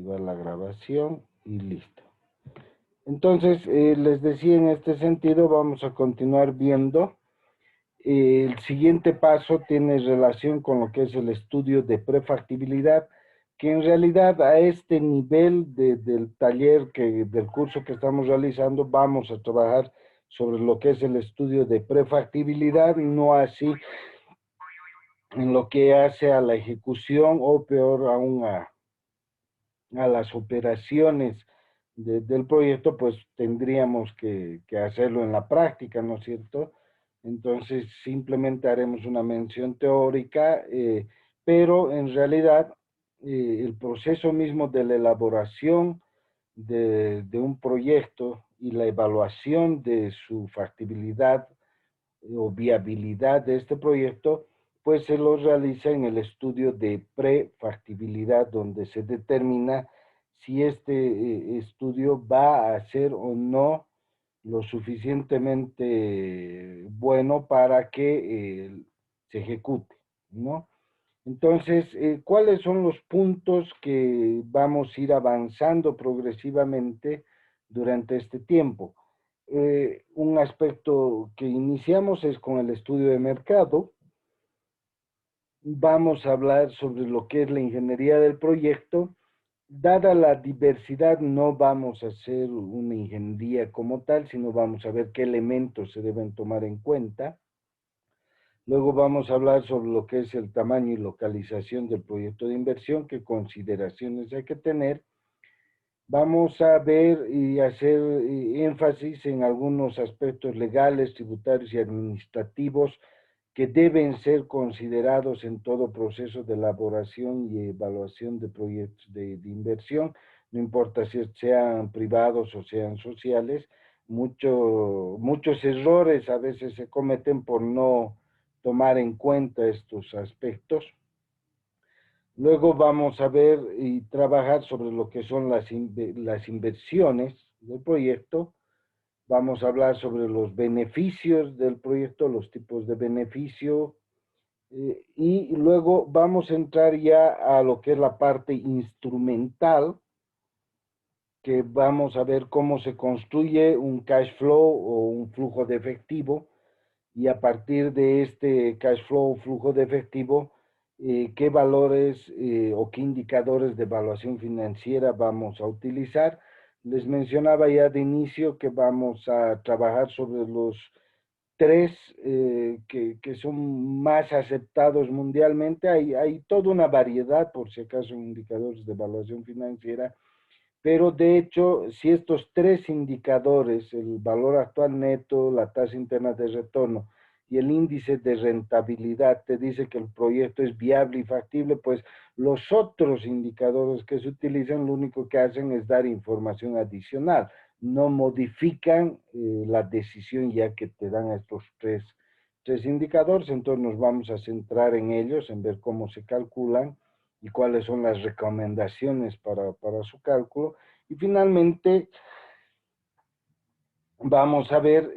activar la grabación y listo. Entonces, les decía, en este sentido vamos a continuar viendo. El siguiente paso tiene relación con lo que es el estudio de prefactibilidad, que en realidad a este nivel del taller, del curso que estamos realizando, vamos a trabajar sobre lo que es el estudio de prefactibilidad, no así en lo que hace a la ejecución o peor aún a las operaciones del proyecto, pues tendríamos que hacerlo en la práctica, ¿no es cierto? Entonces simplemente haremos una mención teórica, pero en realidad el proceso mismo de la elaboración de un proyecto y la evaluación de su factibilidad o viabilidad de este proyecto, pues se lo realiza en el estudio de prefactibilidad, donde se determina si este estudio va a ser o no lo suficientemente bueno para que se ejecute, ¿no? Entonces, ¿cuáles son los puntos que vamos a ir avanzando progresivamente durante este tiempo? Un aspecto que iniciamos es con el estudio de mercado. Vamos a hablar sobre lo que es la ingeniería del proyecto. Dada la diversidad, no vamos a hacer una ingeniería como tal, sino vamos a ver qué elementos se deben tomar en cuenta. Luego vamos a hablar sobre lo que es el tamaño y localización del proyecto de inversión, qué consideraciones hay que tener. Vamos a ver y hacer énfasis en algunos aspectos legales, tributarios y administrativos que deben ser considerados en todo proceso de elaboración y evaluación de proyectos de inversión, no importa si sean privados o sean sociales. Muchos errores a veces se cometen por no tomar en cuenta estos aspectos. Luego vamos a ver y trabajar sobre lo que son las inversiones del proyecto. Vamos a hablar sobre los beneficios del proyecto, los tipos de beneficio, y luego vamos a entrar ya a lo que es la parte instrumental, que vamos a ver cómo se construye un cash flow o un flujo de efectivo, y a partir de este cash flow, flujo de efectivo, qué valores o qué indicadores de evaluación financiera vamos a utilizar. Les mencionaba ya de inicio que vamos a trabajar sobre los tres que son más aceptados mundialmente. Hay toda una variedad, por si acaso, indicadores de evaluación financiera, pero de hecho, si estos tres indicadores, el valor actual neto, la tasa interna de retorno y el índice de rentabilidad, te dice que el proyecto es viable y factible, pues los otros indicadores que se utilizan lo único que hacen es dar información adicional, no modifican la decisión ya que te dan estos tres indicadores. Entonces nos vamos a centrar en ellos, en ver cómo se calculan y cuáles son las recomendaciones para su cálculo. Y finalmente vamos a ver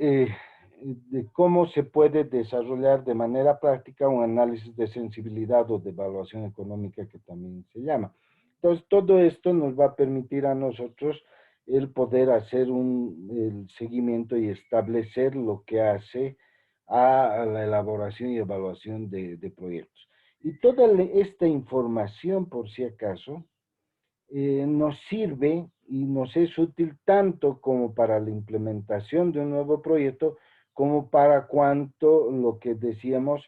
de cómo se puede desarrollar de manera práctica un análisis de sensibilidad o de evaluación económica, que también se llama. Entonces, todo esto nos va a permitir a nosotros el poder hacer el seguimiento y establecer lo que hace a la elaboración y evaluación de proyectos. Y toda esta información, por si acaso, nos sirve y nos es útil tanto como para la implementación de un nuevo proyecto, como para cuanto lo que decíamos,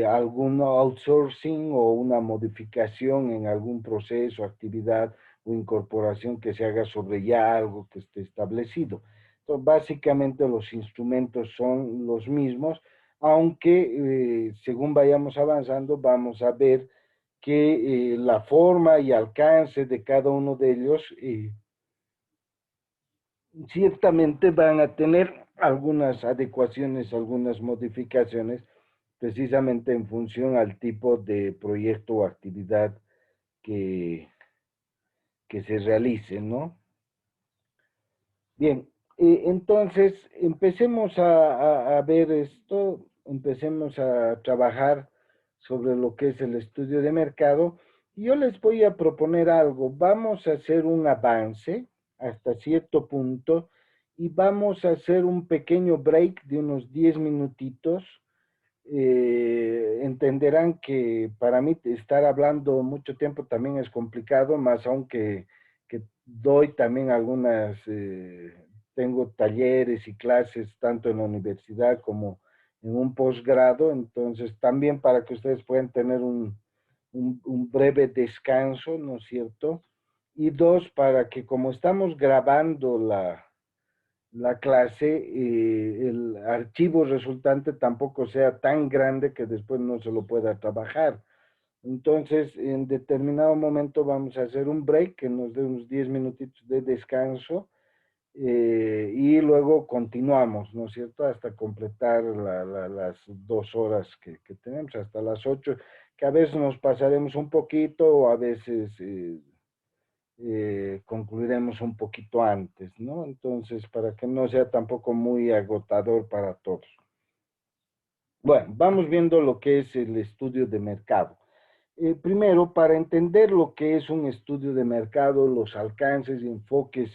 algún outsourcing o una modificación en algún proceso, actividad o incorporación que se haga sobre ya algo que esté establecido. Entonces, básicamente los instrumentos son los mismos, aunque según vayamos avanzando vamos a ver que la forma y alcance de cada uno de ellos ciertamente van a tener algunas adecuaciones, algunas modificaciones, precisamente en función al tipo de proyecto o actividad que, que se realice, ¿no? Bien, entonces empecemos a ver esto, empecemos a trabajar sobre lo que es el estudio de mercado. Yo les voy a proponer algo. Vamos a hacer un avance hasta cierto punto y vamos a hacer un pequeño break de unos 10 minutitos. Entenderán que para mí estar hablando mucho tiempo también es complicado, más aunque que doy también algunas, tengo talleres y clases tanto en la universidad como en un posgrado, entonces también para que ustedes puedan tener un breve descanso, ¿no es cierto? Y dos, para que como estamos grabando la clase, el archivo resultante tampoco sea tan grande que después no se lo pueda trabajar. Entonces, en determinado momento vamos a hacer un break que nos dé unos 10 minutitos de descanso y luego continuamos, ¿no es cierto? Hasta completar las 2 horas que tenemos, hasta las 8, que a veces nos pasaremos un poquito o a veces concluiremos un poquito antes, ¿no? Entonces, para que no sea tampoco muy agotador para todos. Bueno, vamos viendo lo que es el estudio de mercado. Primero, para entender lo que es un estudio de mercado, los alcances y enfoques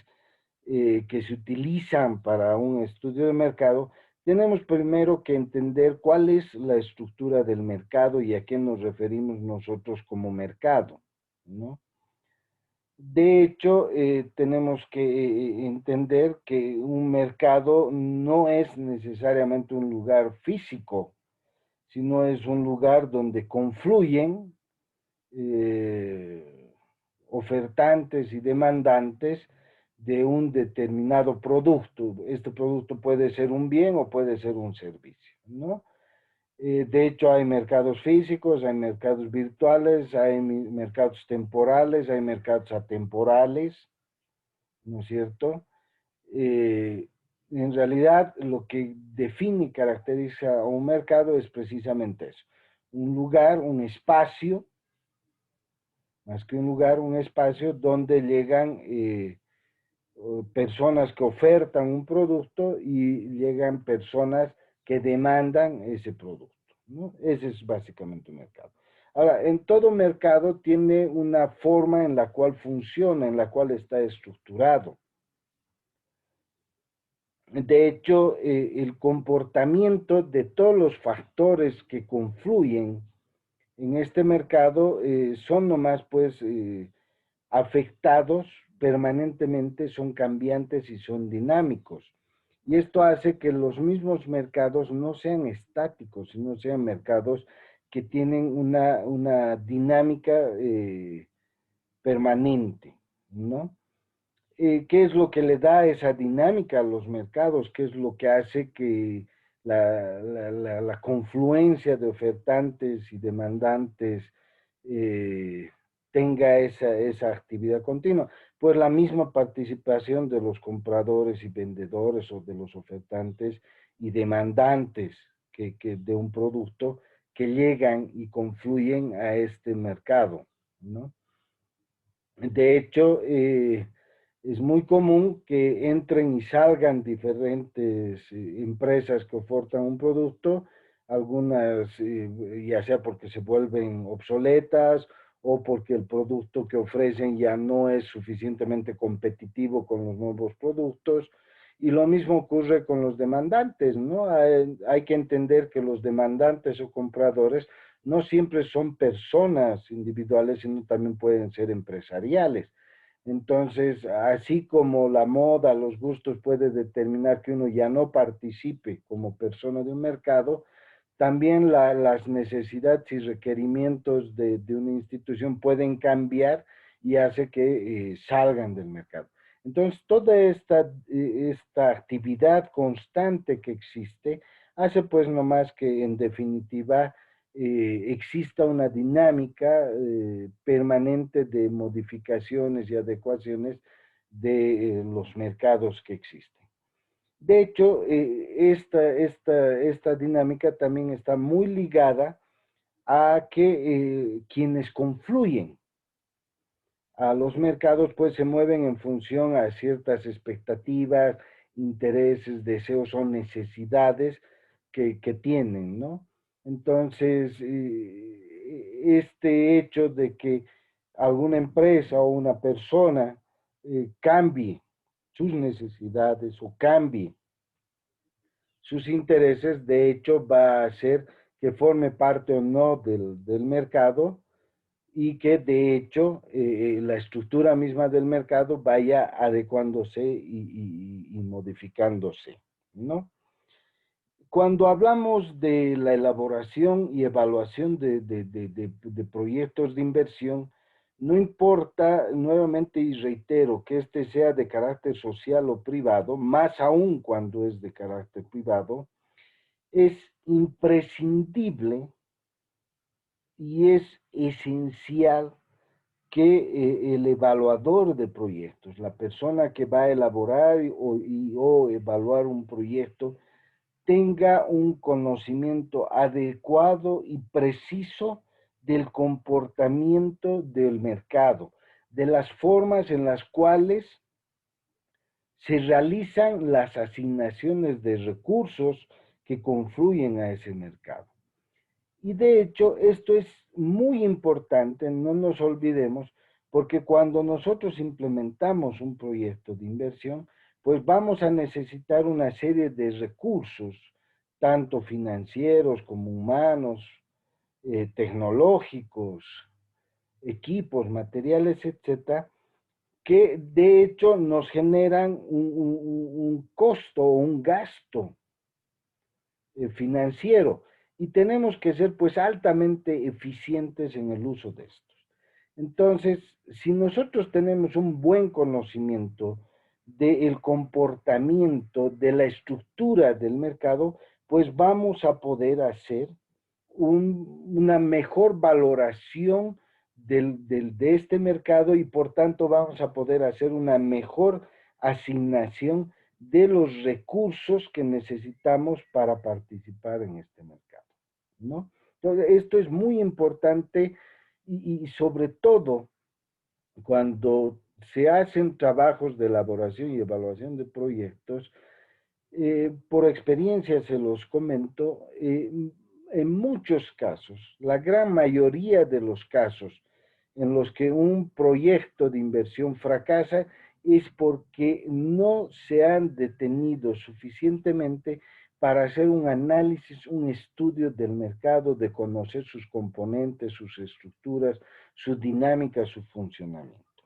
que se utilizan para un estudio de mercado, tenemos primero que entender cuál es la estructura del mercado y a qué nos referimos nosotros como mercado, ¿no? De hecho, tenemos que entender que un mercado no es necesariamente un lugar físico, sino es un lugar donde confluyen eh, ofertantes y demandantes de un determinado producto. Este producto puede ser un bien o puede ser un servicio, ¿no? De hecho, hay mercados físicos, hay mercados virtuales, hay mercados temporales, hay mercados atemporales, ¿no es cierto? Eh, en realidad, lo que define y caracteriza a un mercado es precisamente eso. Un lugar, un espacio, más que un lugar, un espacio donde llegan personas que ofertan un producto y llegan personas que demandan ese producto, ¿no? Ese es básicamente un mercado. Ahora, en todo mercado tiene una forma en la cual funciona, en la cual está estructurado. De hecho, el comportamiento de todos los factores que confluyen en este mercado son nomás pues afectados permanentemente, son cambiantes y son dinámicos. Y esto hace que los mismos mercados no sean estáticos, sino sean mercados que tienen una dinámica permanente, ¿no? ¿Qué es lo que le da esa dinámica a los mercados? ¿Qué es lo que hace que la confluencia de ofertantes y demandantes eh, tenga esa actividad continua? Pues la misma participación de los compradores y vendedores o de los ofertantes y demandantes de un producto que llegan y confluyen a este mercado, ¿no? De hecho, es muy común que entren y salgan diferentes empresas que ofertan un producto, algunas ya sea porque se vuelven obsoletas o porque el producto que ofrecen ya no es suficientemente competitivo con los nuevos productos. Y lo mismo ocurre con los demandantes, ¿no? Hay que entender que los demandantes o compradores no siempre son personas individuales, sino también pueden ser empresariales. Entonces, así como la moda, los gustos puede determinar que uno ya no participe como persona de un mercado, también las necesidades y requerimientos de una institución pueden cambiar y hace que salgan del mercado. Entonces, toda esta actividad constante que existe hace pues nomás que en definitiva exista una dinámica permanente de modificaciones y adecuaciones de los mercados que existen. De hecho, esta dinámica también está muy ligada a que quienes confluyen a los mercados pues se mueven en función a ciertas expectativas, intereses, deseos o necesidades que tienen, ¿no? Entonces, este hecho de que alguna empresa o una persona cambie sus necesidades o cambie sus intereses, de hecho va a hacer que forme parte o no del mercado y que de hecho la estructura misma del mercado vaya adecuándose y modificándose, ¿no? Cuando hablamos de la elaboración y evaluación de proyectos de inversión, no importa, nuevamente y reitero, que este sea de carácter social o privado, más aún cuando es de carácter privado, es imprescindible y es esencial que el evaluador de proyectos, la persona que va a elaborar o evaluar un proyecto, tenga un conocimiento adecuado y preciso del comportamiento del mercado, de las formas en las cuales se realizan las asignaciones de recursos que confluyen a ese mercado. Y de hecho, esto es muy importante, no nos olvidemos, porque cuando nosotros implementamos un proyecto de inversión, pues vamos a necesitar una serie de recursos, tanto financieros como humanos, tecnológicos, equipos, materiales, etcétera, que de hecho nos generan un costo o un gasto financiero y tenemos que ser pues altamente eficientes en el uso de estos. Entonces, si nosotros tenemos un buen conocimiento del comportamiento, de la estructura del mercado, pues vamos a poder hacer una mejor valoración de este mercado y por tanto vamos a poder hacer una mejor asignación de los recursos que necesitamos para participar en este mercado, ¿no? Entonces, esto es muy importante y sobre todo cuando se hacen trabajos de elaboración y evaluación de proyectos, por experiencia se los comento, en muchos casos, la gran mayoría de los casos en los que un proyecto de inversión fracasa es porque no se han detenido suficientemente para hacer un análisis, un estudio del mercado, de conocer sus componentes, sus estructuras, su dinámica, su funcionamiento,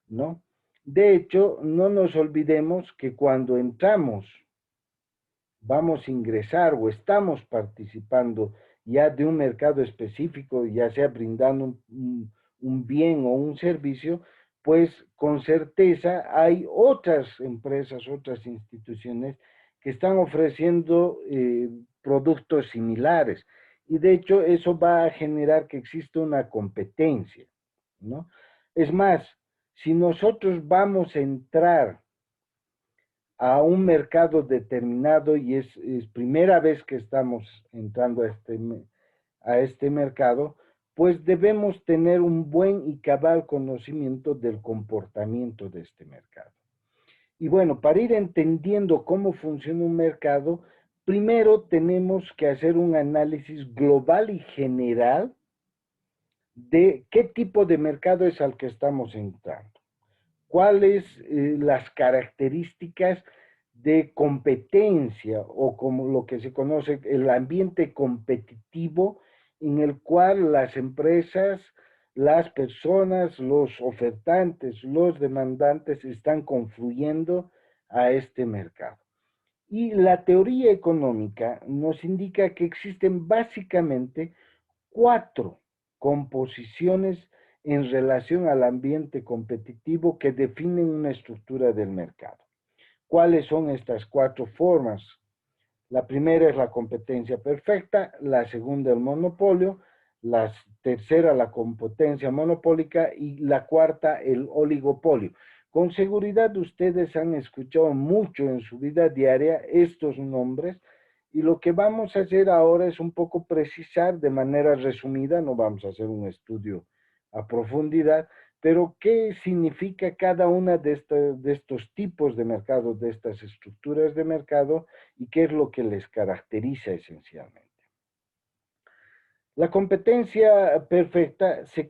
¿no? De hecho, no nos olvidemos que cuando entramos vamos a ingresar o estamos participando ya de un mercado específico, ya sea brindando un bien o un servicio, pues con certeza hay otras empresas, otras instituciones que están ofreciendo productos similares. Y de hecho eso va a generar que exista una competencia, ¿no? Es más, si nosotros vamos a entrar a un mercado determinado y es primera vez que estamos entrando a este mercado, pues debemos tener un buen y cabal conocimiento del comportamiento de este mercado. Y bueno, para ir entendiendo cómo funciona un mercado, primero tenemos que hacer un análisis global y general de qué tipo de mercado es al que estamos entrando, cuáles las características de competencia o como lo que se conoce el ambiente competitivo en el cual las empresas, las personas, los ofertantes, los demandantes están confluyendo a este mercado. Y la teoría económica nos indica que existen básicamente cuatro composiciones en relación al ambiente competitivo que definen una estructura del mercado. ¿Cuáles son estas cuatro formas? La primera es la competencia perfecta, la segunda el monopolio, la tercera la competencia monopólica y la cuarta el oligopolio. Con seguridad ustedes han escuchado mucho en su vida diaria estos nombres y lo que vamos a hacer ahora es un poco precisar de manera resumida, no vamos a hacer un estudio a profundidad, pero qué significa cada una de estos tipos de mercado, de estas estructuras de mercado y qué es lo que les caracteriza esencialmente. La competencia perfecta se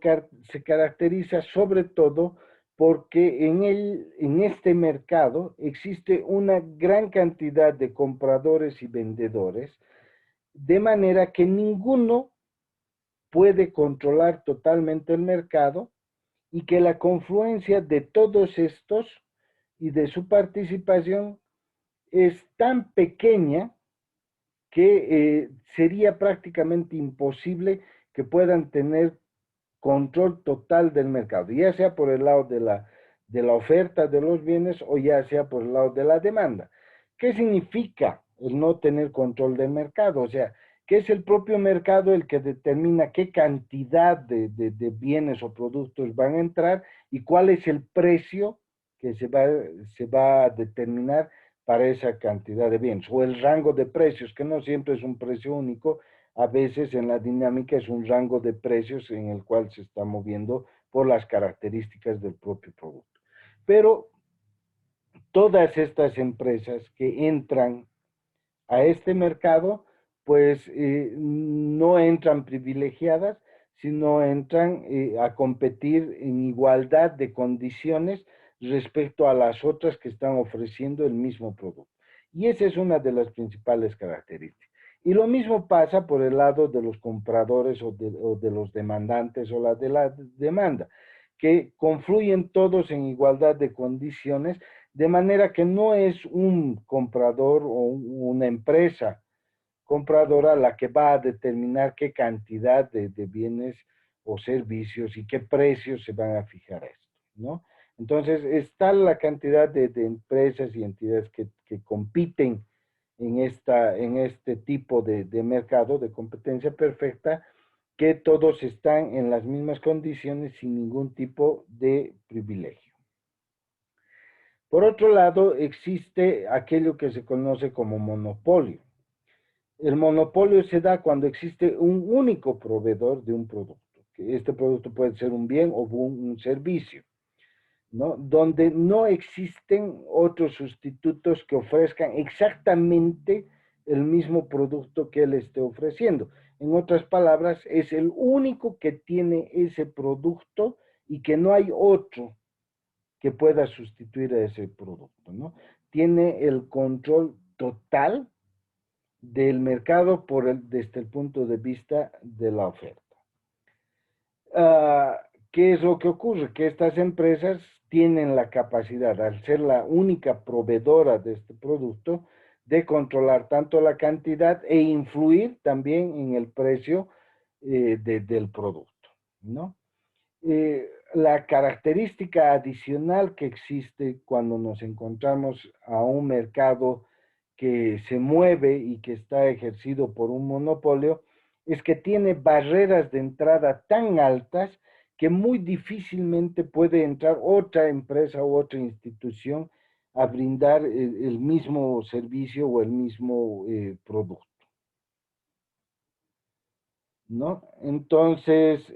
caracteriza sobre todo porque en este mercado existe una gran cantidad de compradores y vendedores, de manera que ninguno puede controlar totalmente el mercado y que la confluencia de todos estos y de su participación es tan pequeña que sería prácticamente imposible que puedan tener control total del mercado, ya sea por el lado de la oferta de los bienes o ya sea por el lado de la demanda. ¿Qué significa el no tener control del mercado? O sea, que es el propio mercado el que determina qué cantidad de bienes o productos van a entrar y cuál es el precio que se va a determinar para esa cantidad de bienes, o el rango de precios, que no siempre es un precio único, a veces en la dinámica es un rango de precios en el cual se está moviendo por las características del propio producto. Pero todas estas empresas que entran a este mercado, pues no entran privilegiadas, sino entran a competir en igualdad de condiciones respecto a las otras que están ofreciendo el mismo producto. Y esa es una de las principales características. Y lo mismo pasa por el lado de los compradores o de los demandantes o la de la demanda, que confluyen todos en igualdad de condiciones, de manera que no es un comprador o una empresa compradora la que va a determinar qué cantidad de bienes o servicios y qué precios se van a fijar a esto, ¿no? Entonces, está la cantidad de empresas y entidades que compiten en este tipo de mercado de competencia perfecta, que todos están en las mismas condiciones sin ningún tipo de privilegio. Por otro lado, existe aquello que se conoce como monopolio. El monopolio se da cuando existe un único proveedor de un producto. Que este producto puede ser un bien o un servicio, ¿no? Donde no existen otros sustitutos que ofrezcan exactamente el mismo producto que él esté ofreciendo. En otras palabras, es el único que tiene ese producto y que no hay otro que pueda sustituir a ese producto, ¿no? Tiene el control total del mercado desde el punto de vista de la oferta. ¿Qué es lo que ocurre? Que estas empresas tienen la capacidad, al ser la única proveedora de este producto, de controlar tanto la cantidad e influir también en el precio del producto, ¿no? La característica adicional que existe cuando nos encontramos a un mercado que se mueve y que está ejercido por un monopolio es que tiene barreras de entrada tan altas que muy difícilmente puede entrar otra empresa u otra institución a brindar el mismo servicio o el mismo producto, ¿no? Entonces,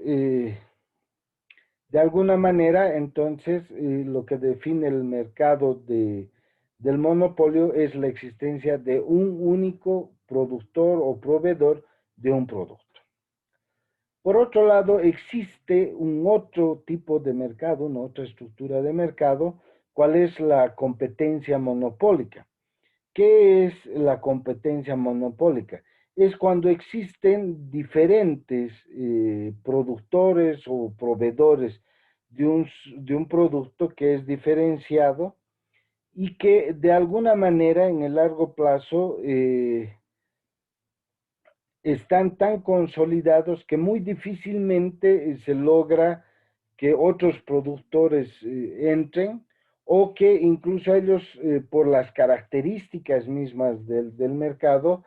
de alguna manera, entonces, lo que define el mercado del monopolio es la existencia de un único productor o proveedor de un producto. Por otro lado, existe un otro tipo de mercado, una otra estructura de mercado, ¿cuál es la competencia monopólica? ¿Qué es la competencia monopólica? Es cuando existen diferentes productores o proveedores de un producto que es diferenciado y que de alguna manera en el largo plazo están tan consolidados que muy difícilmente se logra que otros productores entren o que incluso ellos, por las características mismas del mercado,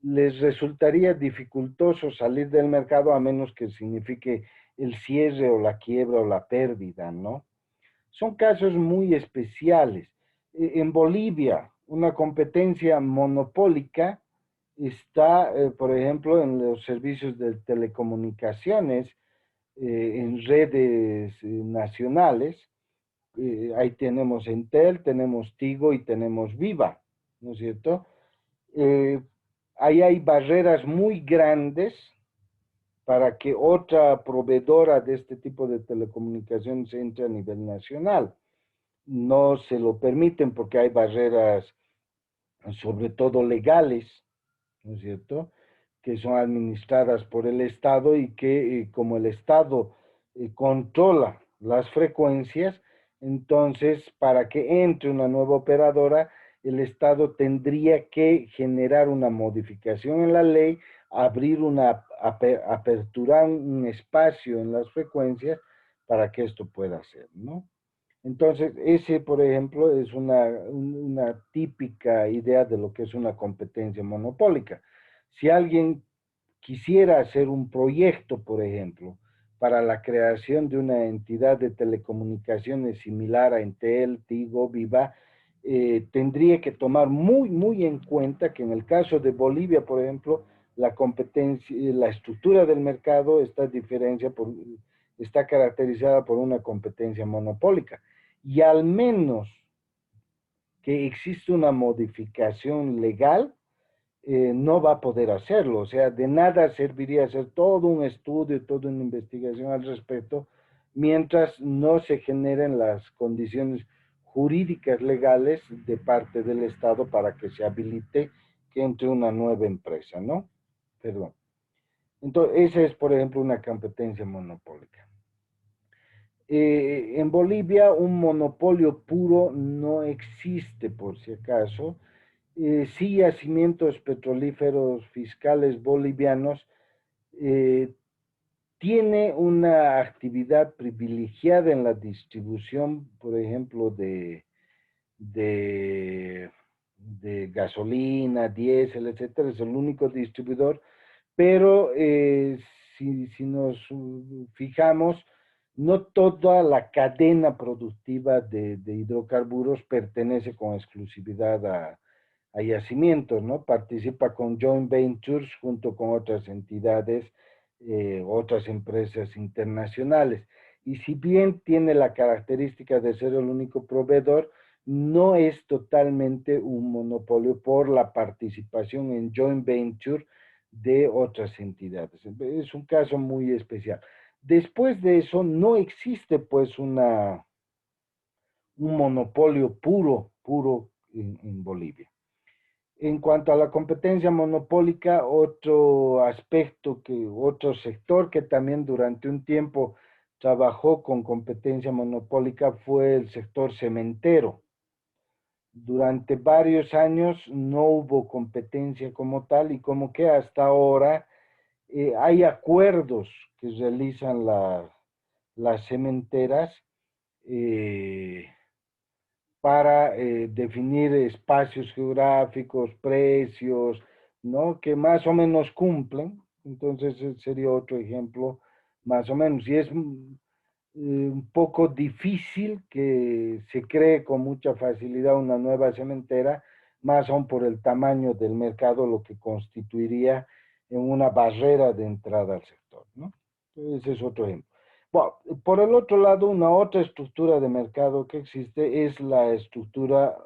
les resultaría dificultoso salir del mercado a menos que signifique el cierre o la quiebra o la pérdida, ¿no? Son casos muy especiales. En Bolivia, una competencia monopólica está, por ejemplo, en los servicios de telecomunicaciones, en redes nacionales. Ahí tenemos Entel, tenemos Tigo y tenemos Viva, ¿no es cierto? Eh, Ahí hay barreras muy grandes para que otra proveedora de este tipo de telecomunicaciones entre a nivel nacional. No se lo permiten porque hay barreras, sobre todo legales, ¿no es cierto?, que son administradas por el Estado y que como el Estado controla las frecuencias, entonces para que entre una nueva operadora, el Estado tendría que generar una modificación en la ley, abrir aperturar un espacio en las frecuencias para que esto pueda ser, ¿no? Entonces, ese, por ejemplo, es una típica idea de lo que es una competencia monopólica. Si alguien quisiera hacer un proyecto, por ejemplo, para la creación de una entidad de telecomunicaciones similar a Entel, Tigo, Viva, tendría que tomar muy en cuenta que en el caso de Bolivia, por ejemplo, la competencia, la estructura del mercado está caracterizada por una competencia monopólica. Y al menos que existe una modificación legal, no va a poder hacerlo. O sea, de nada serviría hacer todo un estudio, toda una investigación al respecto, mientras no se generen las condiciones jurídicas legales de parte del Estado para que se habilite que entre una nueva empresa, ¿no? Perdón. Entonces, esa es, por ejemplo, una competencia monopólica. En Bolivia un monopolio puro no existe, por si acaso. Sí, yacimientos petrolíferos fiscales bolivianos tiene una actividad privilegiada en la distribución, por ejemplo, de, de gasolina, diésel, etcétera. Es el único distribuidor, pero si nos fijamos, no toda la cadena productiva de hidrocarburos pertenece con exclusividad a yacimientos, ¿no? Participa con joint ventures junto con otras entidades, otras empresas internacionales. Y si bien tiene la característica de ser el único proveedor, no es totalmente un monopolio por la participación en joint venture de otras entidades. Es un caso muy especial. Después de eso, no existe pues un monopolio puro en Bolivia. En cuanto a la competencia monopólica, otro sector que también durante un tiempo trabajó con competencia monopólica fue el sector cementero. Durante varios años no hubo competencia como tal y como que hasta ahora hay acuerdos que realizan las cementeras eh, para definir espacios geográficos, precios, ¿no? Que más o menos cumplen. Entonces sería otro ejemplo, más o menos. Y es un poco difícil que se cree con mucha facilidad una nueva cementera, más aún por el tamaño del mercado, lo que constituiría en una barrera de entrada al sector, ¿no? Ese es otro ejemplo. Bueno, por el otro lado, una otra estructura de mercado que existe es la estructura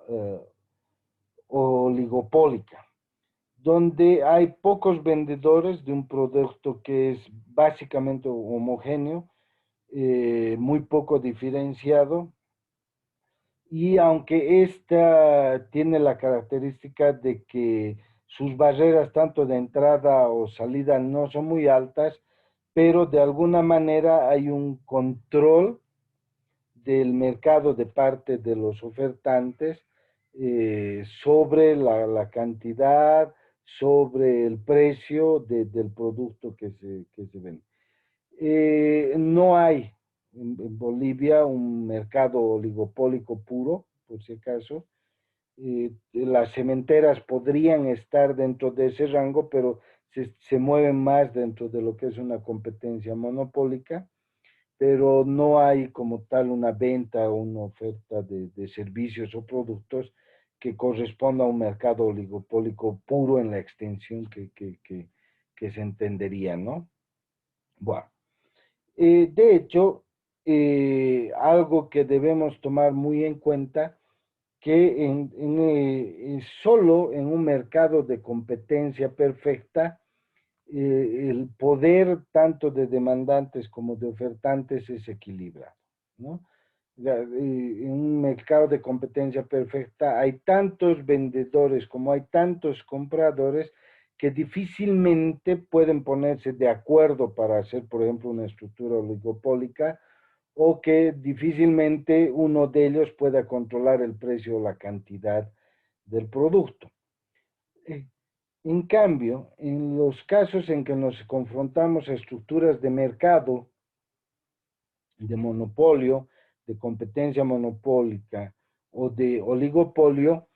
oligopólica, donde hay pocos vendedores de un producto que es básicamente homogéneo, muy poco diferenciado, y aunque esta tiene la característica de que sus barreras tanto de entrada o salida no son muy altas, pero de alguna manera hay un control del mercado de parte de los ofertantes sobre la cantidad, sobre el precio del producto que se vende. No hay en Bolivia un mercado oligopólico puro, por si acaso. Las cementeras podrían estar dentro de ese rango, pero se mueven más dentro de lo que es una competencia monopólica, pero no hay como tal una venta o una oferta de servicios o productos que corresponda a un mercado oligopólico puro en la extensión que se entendería, ¿no? Bueno. De hecho, algo que debemos tomar muy en cuenta, que solo en un mercado de competencia perfecta el poder tanto de demandantes como de ofertantes es equilibrado, ¿no? En un mercado de competencia perfecta hay tantos vendedores como hay tantos compradores que difícilmente pueden ponerse de acuerdo para hacer, por ejemplo, una estructura oligopólica, o que difícilmente uno de ellos pueda controlar el precio o la cantidad del producto. Eh, En cambio, en los casos en que nos confrontamos a estructuras de mercado, de monopolio, de competencia monopólica o de oligopolio,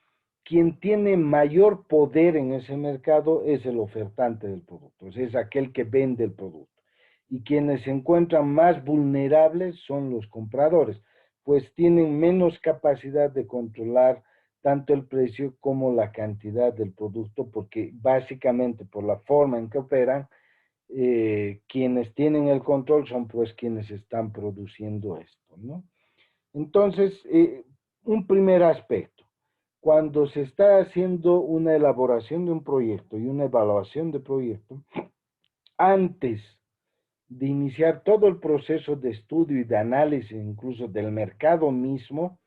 quien tiene mayor poder en ese mercado es el ofertante del producto, es aquel que vende el producto. Y quienes se encuentran más vulnerables son los compradores, pues tienen menos capacidad de controlar tanto el precio como la cantidad del producto, porque básicamente por la forma en que operan, quienes tienen el control son pues quienes están produciendo esto, ¿no? Entonces, un primer aspecto, cuando se está haciendo una elaboración de un proyecto y una evaluación de proyecto, antes de iniciar todo el proceso de estudio y de análisis incluso del mercado mismo,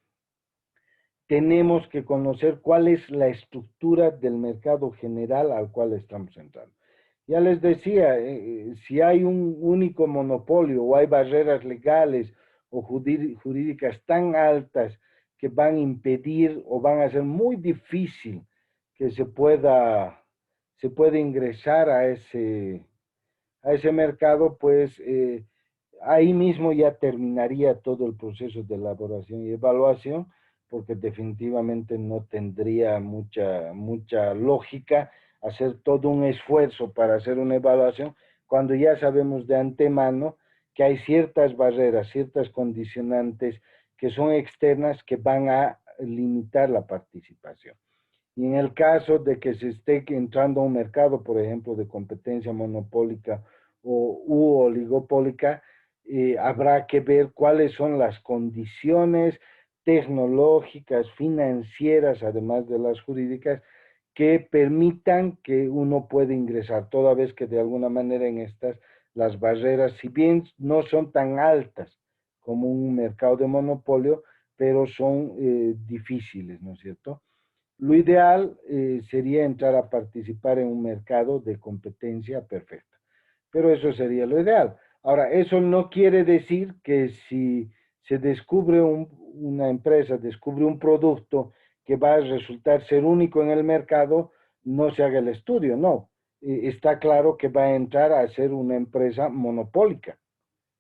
tenemos que conocer cuál es la estructura del mercado general al cual estamos entrando. Ya les decía, si hay un único monopolio o hay barreras legales o jurídicas tan altas que van a impedir o van a ser muy difícil que se pueda ingresar a ese mercado, pues ahí mismo ya terminaría todo el proceso de elaboración y evaluación, porque definitivamente no tendría mucha lógica hacer todo un esfuerzo para hacer una evaluación cuando ya sabemos de antemano que hay ciertas barreras, ciertas condicionantes que son externas que van a limitar la participación. Y en el caso de que se esté entrando a un mercado, por ejemplo, de competencia monopólica u oligopólica, habrá que ver cuáles son las condiciones tecnológicas, financieras, además de las jurídicas, que permitan que uno pueda ingresar, toda vez que de alguna manera en estas las barreras, si bien no son tan altas como un mercado de monopolio, pero son difíciles, ¿no es cierto? Lo ideal sería entrar a participar en un mercado de competencia perfecta, pero eso sería lo ideal. Ahora, eso no quiere decir que si se descubre una empresa, descubre un producto que va a resultar ser único en el mercado, no se haga el estudio, no. Está claro que va a entrar a ser una empresa monopólica,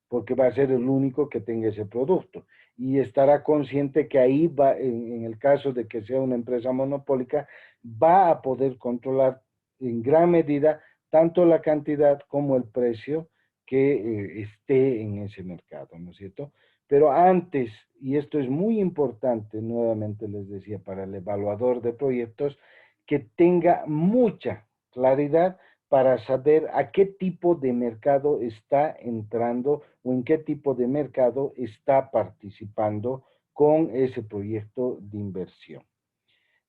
porque va a ser el único que tenga ese producto. Y estará consciente que ahí va, en el caso de que sea una empresa monopólica, va a poder controlar en gran medida tanto la cantidad como el precio que esté en ese mercado, ¿no es cierto? Pero antes, y esto es muy importante, nuevamente les decía, para el evaluador de proyectos, que tenga mucha claridad para saber a qué tipo de mercado está entrando o en qué tipo de mercado está participando con ese proyecto de inversión.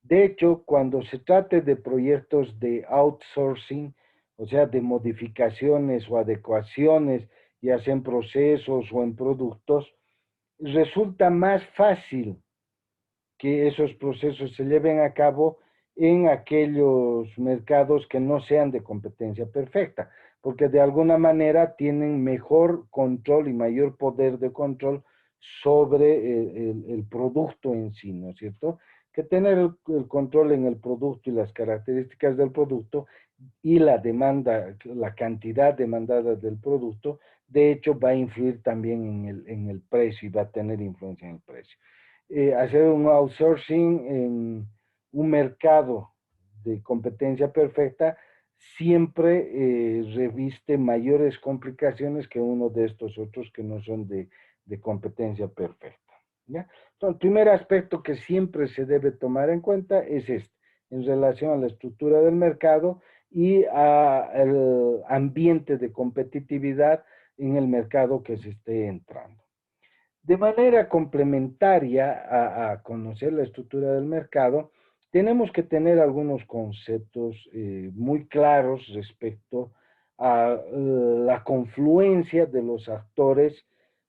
De hecho, cuando se trate de proyectos de outsourcing, o sea, de modificaciones o adecuaciones, ya sea en procesos o en productos, resulta más fácil que esos procesos se lleven a cabo en aquellos mercados que no sean de competencia perfecta, porque de alguna manera tienen mejor control y mayor poder de control sobre el producto en sí, ¿no es cierto? Que tener el control en el producto y las características del producto y la demanda, la cantidad demandada del producto, de hecho va a influir también en el precio y va a tener influencia en el precio. Hacer un outsourcing en un mercado de competencia perfecta siempre reviste mayores complicaciones que uno de estos otros que no son de competencia perfecta. ¿Ya? Entonces, el primer aspecto que siempre se debe tomar en cuenta es este, en relación a la estructura del mercado y al ambiente de competitividad en el mercado que se esté entrando. De manera complementaria a conocer la estructura del mercado, tenemos que tener algunos conceptos muy claros respecto a la confluencia de los actores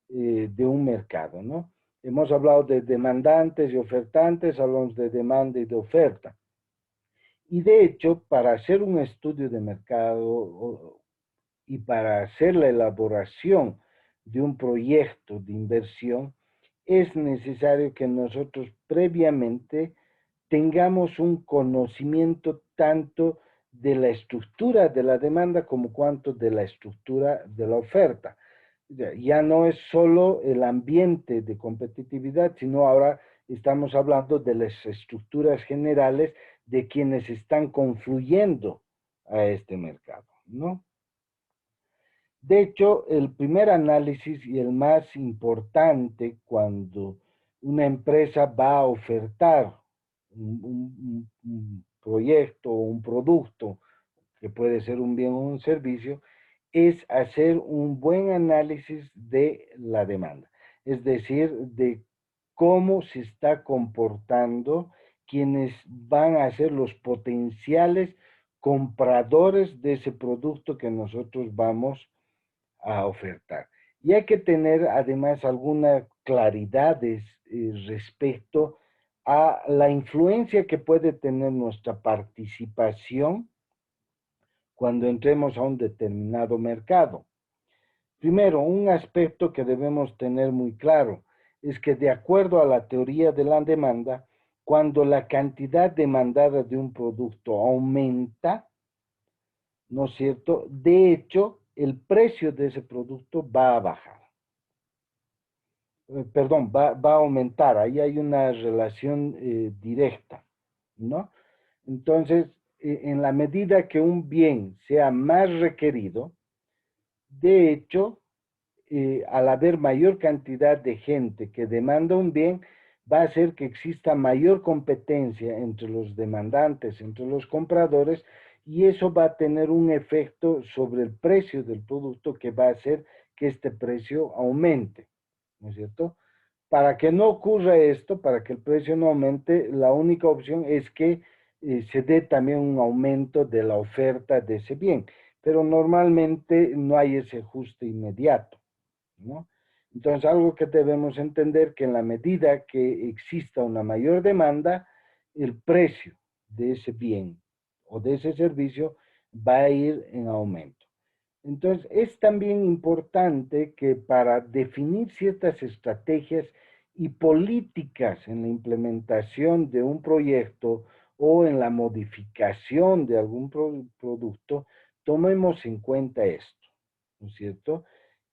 de un mercado, ¿no? Hemos hablado de demandantes y ofertantes, hablamos de demanda y de oferta. Y de hecho, para hacer un estudio de mercado y para hacer la elaboración de un proyecto de inversión, es necesario que nosotros previamente tengamos un conocimiento tanto de la estructura de la demanda como cuanto de la estructura de la oferta. Ya no es solo el ambiente de competitividad, sino ahora estamos hablando de las estructuras generales de quienes están confluyendo a este mercado, ¿no? De hecho, el primer análisis y el más importante cuando una empresa va a ofertar un proyecto o un producto, que puede ser un bien o un servicio, es hacer un buen análisis de la demanda, es decir, de cómo se está comportando quienes van a ser los potenciales compradores de ese producto que nosotros vamos a ofertar. Y hay que tener además algunas claridades respecto a la influencia que puede tener nuestra participación cuando entremos a un determinado mercado. Primero, un aspecto que debemos tener muy claro es que de acuerdo a la teoría de la demanda, cuando la cantidad demandada de un producto aumenta, ¿no es cierto? De hecho, el precio de ese producto va a bajar. Perdón, va a aumentar. Ahí hay una relación directa, ¿no? Entonces, en la medida que un bien sea más requerido, de hecho, al haber mayor cantidad de gente que demanda un bien, va a hacer que exista mayor competencia entre los demandantes, entre los compradores, y eso va a tener un efecto sobre el precio del producto que va a hacer que este precio aumente, ¿no es cierto? Para que no ocurra esto, para que el precio no aumente, la única opción es que se dé también un aumento de la oferta de ese bien, pero normalmente no hay ese ajuste inmediato, ¿no? Entonces, algo que debemos entender que en la medida que exista una mayor demanda, el precio de ese bien o de ese servicio va a ir en aumento. Entonces, es también importante que para definir ciertas estrategias y políticas en la implementación de un proyecto o en la modificación de algún producto, tomemos en cuenta esto, ¿no es cierto?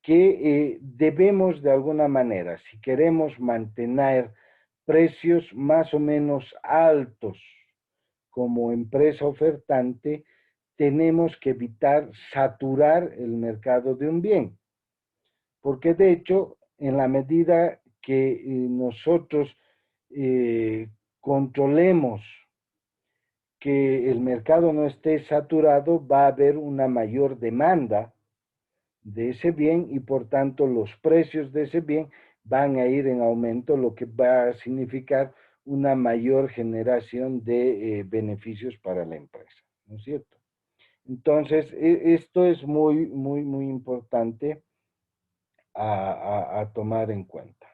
Que debemos de alguna manera, si queremos mantener precios más o menos altos como empresa ofertante, tenemos que evitar saturar el mercado de un bien, porque de hecho, en la medida que nosotros controlemos que el mercado no esté saturado, va a haber una mayor demanda de ese bien y por tanto los precios de ese bien van a ir en aumento, lo que va a significar una mayor generación de beneficios para la empresa, ¿no es cierto? Entonces, esto es muy importante a tomar en cuenta,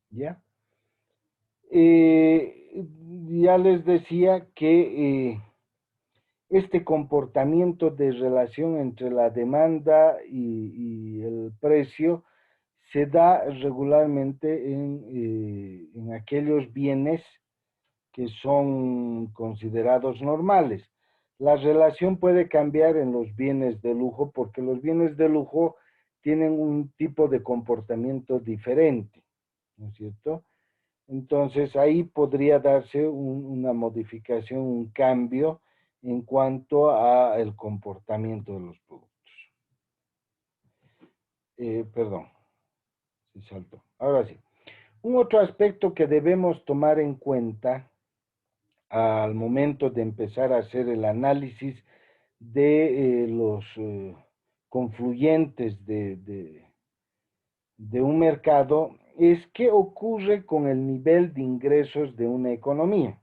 ¿ya? Ya les decía que este comportamiento de relación entre la demanda y el precio se da regularmente en aquellos bienes que son considerados normales. La relación puede cambiar en los bienes de lujo porque los bienes de lujo tienen un tipo de comportamiento diferente, ¿no es cierto? Entonces ahí podría darse una modificación, un cambio en cuanto a el comportamiento de los productos. Perdón, se saltó. Ahora sí. Un otro aspecto que debemos tomar en cuenta al momento de empezar a hacer el análisis de los confluyentes de un mercado es qué ocurre con el nivel de ingresos de una economía.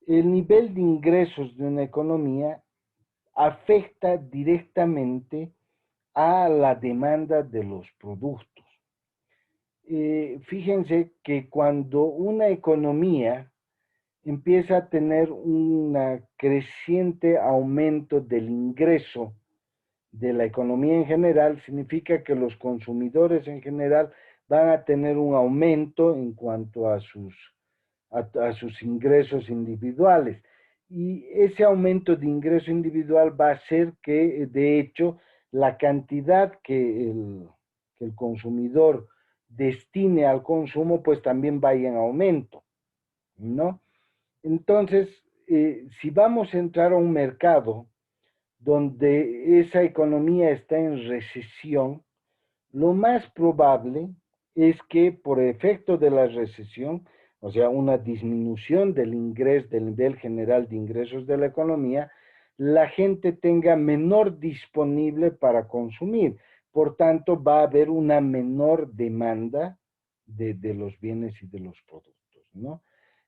El nivel de ingresos de una economía afecta directamente a la demanda de los productos. Fíjense que cuando una economía empieza a tener un creciente aumento del ingreso de la economía en general, significa que los consumidores en general van a tener un aumento en cuanto a sus ingresos individuales. Y ese aumento de ingreso individual va a hacer que, de hecho, la cantidad que el consumidor destine al consumo, pues también vaya en aumento, ¿no? Entonces, si vamos a entrar a un mercado donde esa economía está en recesión, lo más probable es que por efecto de la recesión, o sea, una disminución del ingreso, del nivel general de ingresos de la economía, la gente tenga menor disponible para consumir. Por tanto, va a haber una menor demanda de los bienes y de los productos, ¿no?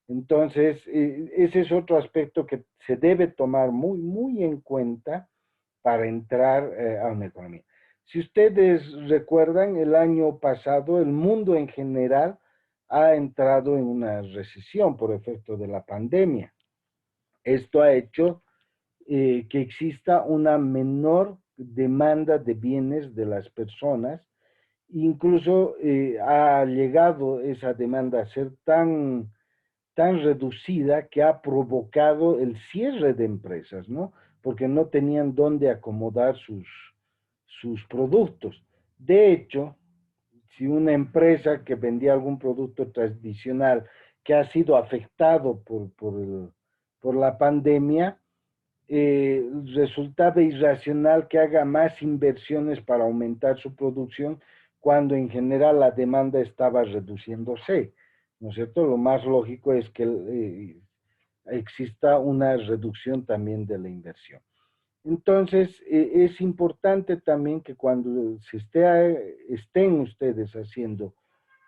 Entonces, ese es otro aspecto que se debe tomar muy, muy en cuenta para entrar a una economía. Si ustedes recuerdan, el año pasado el mundo en general ha entrado en una recesión por efecto de la pandemia. Esto ha hecho que exista una menor demanda de bienes de las personas. Incluso ha llegado esa demanda a ser tan reducida que ha provocado el cierre de empresas, ¿no? Porque no tenían dónde acomodar sus productos. De hecho, si una empresa que vendía algún producto tradicional que ha sido afectado por la pandemia, resultaba irracional que haga más inversiones para aumentar su producción cuando en general la demanda estaba reduciéndose, ¿no es cierto? Lo más lógico es que exista una reducción también de la inversión. Entonces, es importante también que cuando estén ustedes haciendo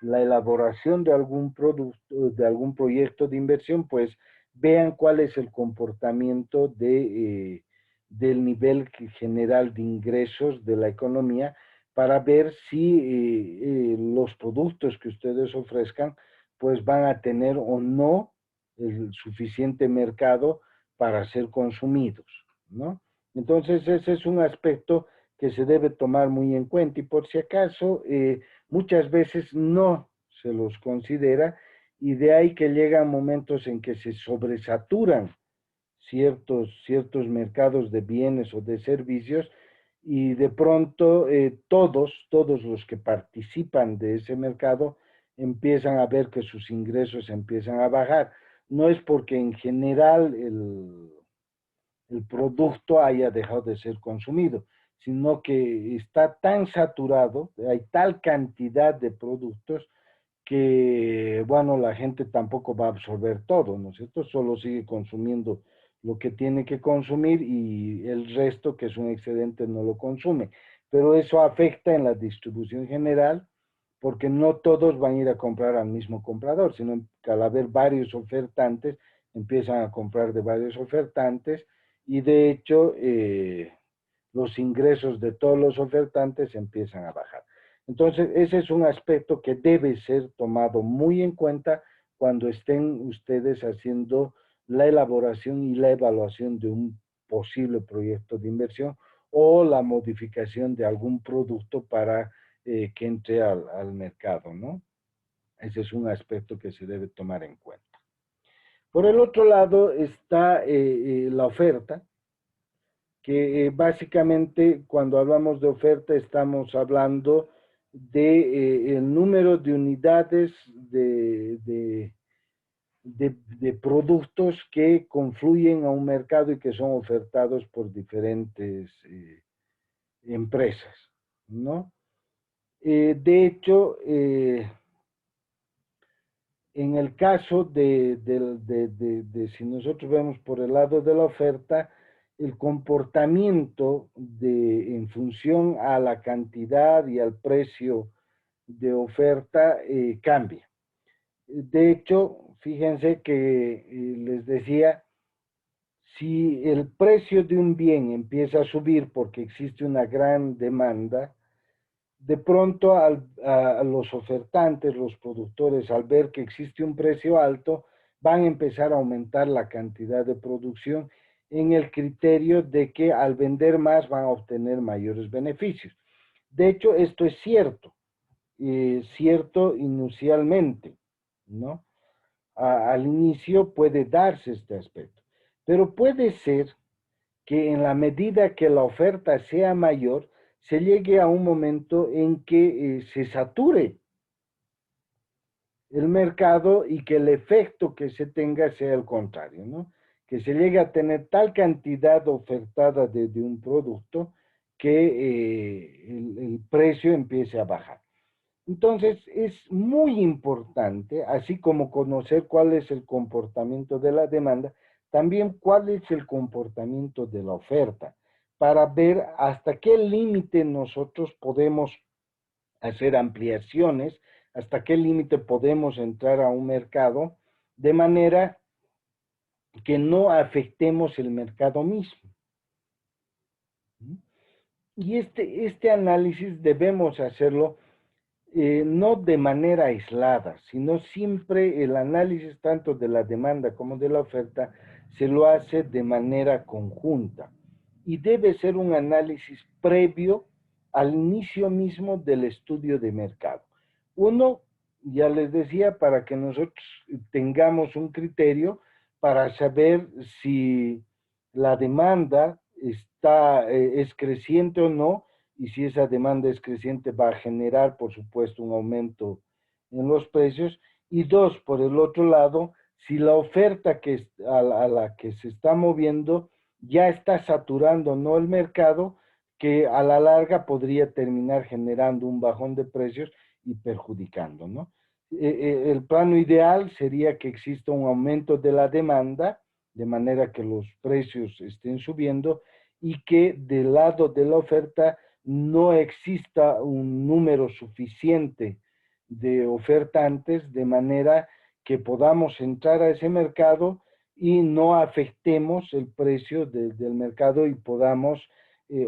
la elaboración de algún producto, de algún proyecto de inversión, pues vean cuál es el comportamiento del nivel general de ingresos de la economía para ver si los productos que ustedes ofrezcan pues van a tener o no el suficiente mercado para ser consumidos, ¿no? Entonces, ese es un aspecto que se debe tomar muy en cuenta y por si acaso, muchas veces no se los considera y de ahí que llegan momentos en que se sobresaturan ciertos mercados de bienes o de servicios y de pronto todos los que participan de ese mercado empiezan a ver que sus ingresos empiezan a bajar. No es porque en general el producto haya dejado de ser consumido, sino que está tan saturado, hay tal cantidad de productos que, bueno, la gente tampoco va a absorber todo, ¿no es cierto? Solo sigue consumiendo lo que tiene que consumir y el resto, que es un excedente, no lo consume. Pero eso afecta en la distribución general porque no todos van a ir a comprar al mismo comprador, sino que al haber varios ofertantes, empiezan a comprar de varios ofertantes y de hecho los ingresos de todos los ofertantes empiezan a bajar. Entonces, ese es un aspecto que debe ser tomado muy en cuenta cuando estén ustedes haciendo la elaboración y la evaluación de un posible proyecto de inversión o la modificación de algún producto para que entre al mercado, ¿no? Ese es un aspecto que se debe tomar en cuenta. Por el otro lado está la oferta, que básicamente cuando hablamos de oferta estamos hablando de el número de unidades de productos que confluyen a un mercado y que son ofertados por diferentes empresas, ¿no? De hecho, en el caso si nosotros vemos por el lado de la oferta, el comportamiento en función a la cantidad y al precio de oferta cambia. De hecho, fíjense que les decía, Si el precio de un bien empieza a subir porque existe una gran demanda, de pronto a los ofertantes, los productores, al ver que existe un precio alto, van a empezar a aumentar la cantidad de producción en el criterio de que al vender más van a obtener mayores beneficios. De hecho, esto es cierto inusualmente, ¿no? Al inicio puede darse este aspecto, pero puede ser que en la medida que la oferta sea mayor, se llegue a un momento en que se sature el mercado y que el efecto que se tenga sea el contrario, ¿no? Que se llegue a tener tal cantidad ofertada de un producto que el precio empiece a bajar. Entonces, es muy importante, así como conocer cuál es el comportamiento de la demanda, también cuál es el comportamiento de la oferta, para ver hasta qué límite nosotros podemos hacer ampliaciones, hasta qué límite podemos entrar a un mercado, de manera que no afectemos el mercado mismo. Y este análisis debemos hacerlo no de manera aislada, sino siempre el análisis tanto de la demanda como de la oferta se lo hace de manera conjunta y debe ser un análisis previo al inicio mismo del estudio de mercado. Uno, ya les decía, para que nosotros tengamos un criterio para saber si la demanda es creciente o no, y si esa demanda es creciente va a generar, por supuesto, un aumento en los precios. Y dos, por el otro lado, si la oferta a la que se está moviendo ya está saturando no el mercado, que a la larga podría terminar generando un bajón de precios y perjudicando, ¿no? El plano ideal sería que exista un aumento de la demanda, de manera que los precios estén subiendo y que del lado de la oferta no exista un número suficiente de ofertantes, de manera que podamos entrar a ese mercado y no afectemos el precio del mercado y podamos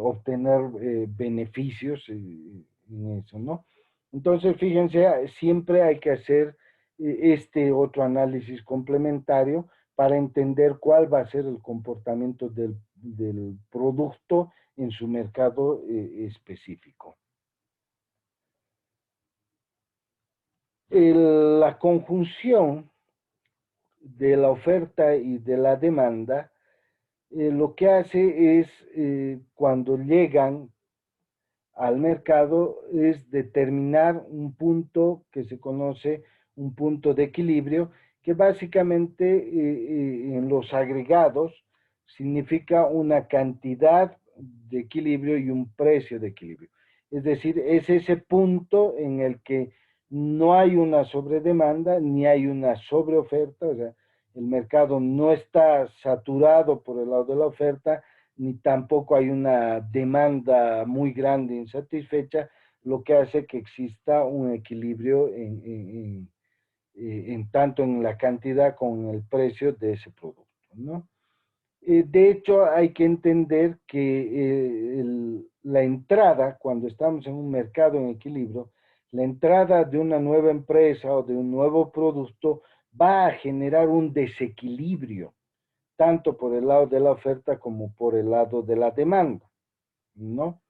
obtener beneficios en eso, ¿no? Entonces, fíjense, siempre hay que hacer este otro análisis complementario para entender cuál va a ser el comportamiento del producto en su mercado específico. La conjunción de la oferta y de la demanda lo que hace es, cuando llegan al mercado, es determinar un punto que se conoce un punto de equilibrio, que básicamente en los agregados significa una cantidad de equilibrio y un precio de equilibrio. Es decir, es ese punto en el que no hay una sobredemanda ni hay una sobreoferta, o sea, el mercado no está saturado por el lado de la oferta, ni tampoco hay una demanda muy grande insatisfecha, lo que hace que exista un equilibrio en tanto en la cantidad como en el precio de ese producto, ¿no? De hecho, hay que entender que la entrada, cuando estamos en un mercado en equilibrio, la entrada de una nueva empresa o de un nuevo producto va a generar un desequilibrio, tanto por el lado de la oferta como por el lado de la demanda, ¿no?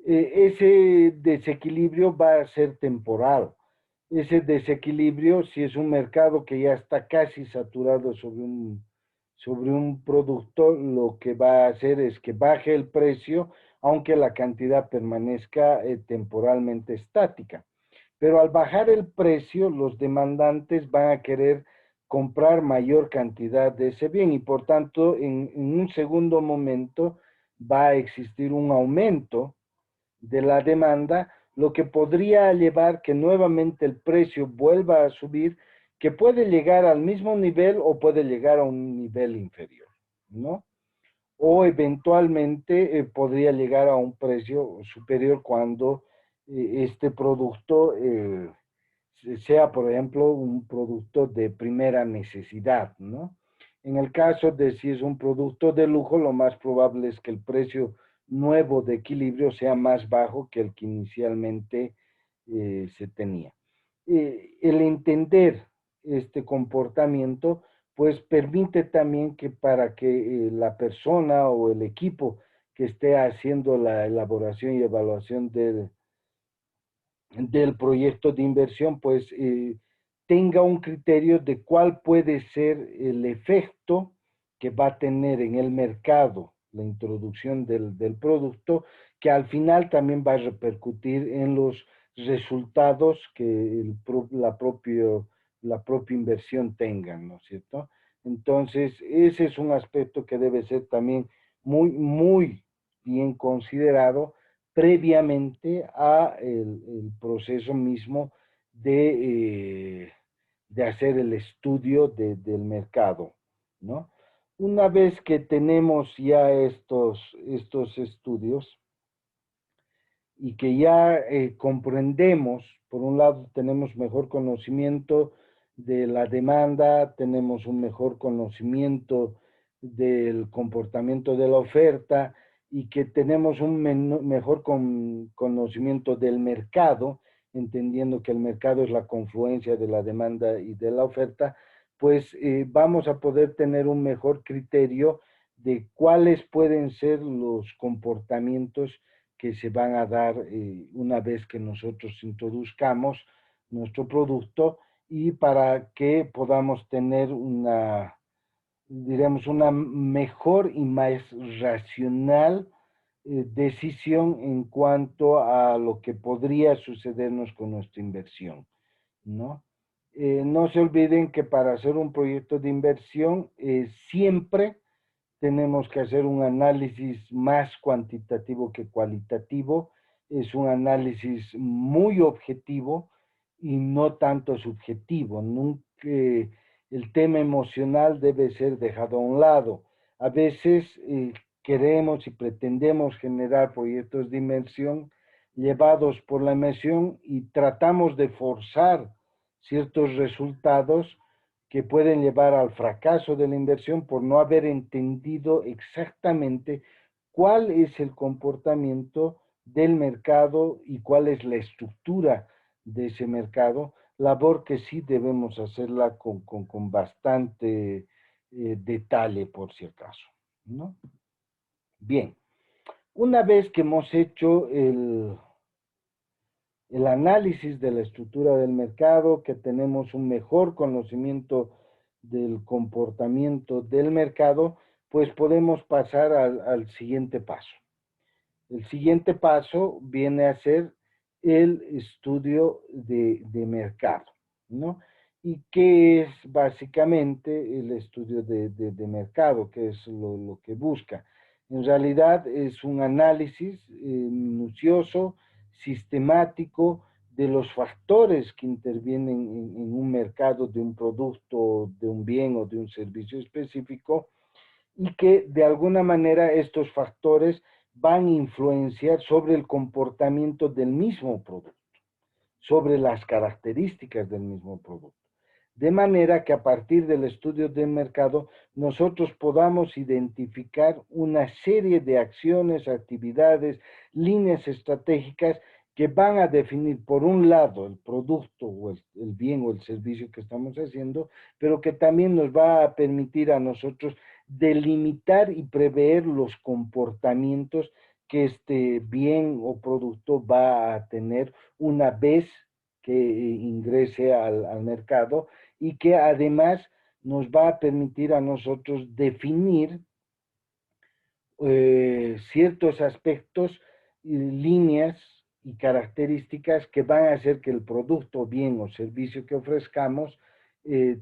Ese desequilibrio va a ser temporal. Ese desequilibrio, si es un mercado que ya está casi saturado sobre un producto, lo que va a hacer es que baje el precio, aunque la cantidad permanezca temporalmente estática. Pero al bajar el precio, los demandantes van a querer comprar mayor cantidad de ese bien y por tanto en un segundo momento va a existir un aumento de la demanda, lo que podría llevar que nuevamente el precio vuelva a subir, que puede llegar al mismo nivel o puede llegar a un nivel inferior, ¿no? O eventualmente podría llegar a un precio superior cuando este producto sea, por ejemplo, un producto de primera necesidad, ¿no? En el caso de si es un producto de lujo, lo más probable es que el precio nuevo de equilibrio sea más bajo que el que inicialmente se tenía. El entender este comportamiento, pues permite también que para que la persona o el equipo que esté haciendo la elaboración y evaluación del proyecto de inversión, pues tenga un criterio de cuál puede ser el efecto que va a tener en el mercado la introducción del producto, que al final también va a repercutir en los resultados que la propia inversión tenga, ¿no es cierto? Entonces, ese es un aspecto que debe ser también muy bien considerado previamente a el proceso mismo de hacer el estudio del mercado, ¿no? Una vez que tenemos ya estos estudios y que ya comprendemos, por un lado tenemos mejor conocimiento de la demanda, tenemos un mejor conocimiento del comportamiento de la oferta y que tenemos un mejor conocimiento del mercado, entendiendo que el mercado es la confluencia de la demanda y de la oferta, pues vamos a poder tener un mejor criterio de cuáles pueden ser los comportamientos que se van a dar una vez que nosotros introduzcamos nuestro producto y para que podamos tener diremos, una mejor y más racional decisión en cuanto a lo que podría sucedernos con nuestra inversión, ¿no? No se olviden que para hacer un proyecto de inversión siempre tenemos que hacer un análisis más cuantitativo que cualitativo, es un análisis muy objetivo y no tanto subjetivo. Nunca, el tema emocional debe ser dejado a un lado. A veces queremos y pretendemos generar proyectos de inversión llevados por la emoción y tratamos de forzar ciertos resultados que pueden llevar al fracaso de la inversión por no haber entendido exactamente cuál es el comportamiento del mercado y cuál es la estructura de ese mercado, labor que sí debemos hacerla con bastante detalle, por si acaso, ¿no? Bien, una vez que hemos hecho el análisis de la estructura del mercado, que tenemos un mejor conocimiento del comportamiento del mercado, pues podemos pasar al siguiente paso. El siguiente paso viene a ser el estudio de mercado, ¿no? ¿Y qué es básicamente el estudio de mercado? ¿Qué es lo que busca? En realidad es un análisis minucioso, sistemático, de los factores que intervienen en un mercado de un producto, de un bien o de un servicio específico, y que de alguna manera estos factores van a influenciar sobre el comportamiento del mismo producto, sobre las características del mismo producto. De manera que a partir del estudio del mercado nosotros podamos identificar una serie de acciones, actividades, líneas estratégicas que van a definir, por un lado, el producto o el bien o el servicio que estamos haciendo, pero que también nos va a permitir a nosotros delimitar y prever los comportamientos que este bien o producto va a tener una vez que ingrese al mercado y que además nos va a permitir a nosotros definir ciertos aspectos, líneas y características que van a hacer que el producto, bien o servicio que ofrezcamos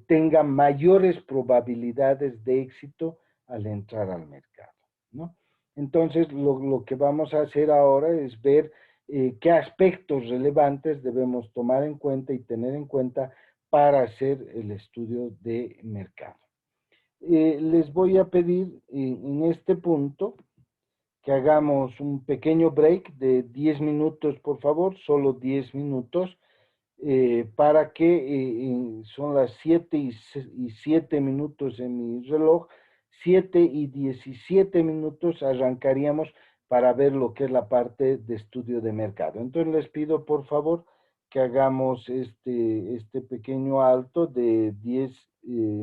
tenga mayores probabilidades de éxito al entrar al mercado, ¿no? Entonces, lo que vamos a hacer ahora es ver qué aspectos relevantes debemos tomar en cuenta y tener en cuenta para hacer el estudio de mercado. Les voy a pedir en este punto que hagamos un pequeño break de 10 minutos, por favor, solo 10 minutos, para que son las 7 y 7 minutos en mi reloj, 7:17 arrancaríamos para ver lo que es la parte de estudio de mercado. Entonces les pido por favor que hagamos este pequeño alto de 10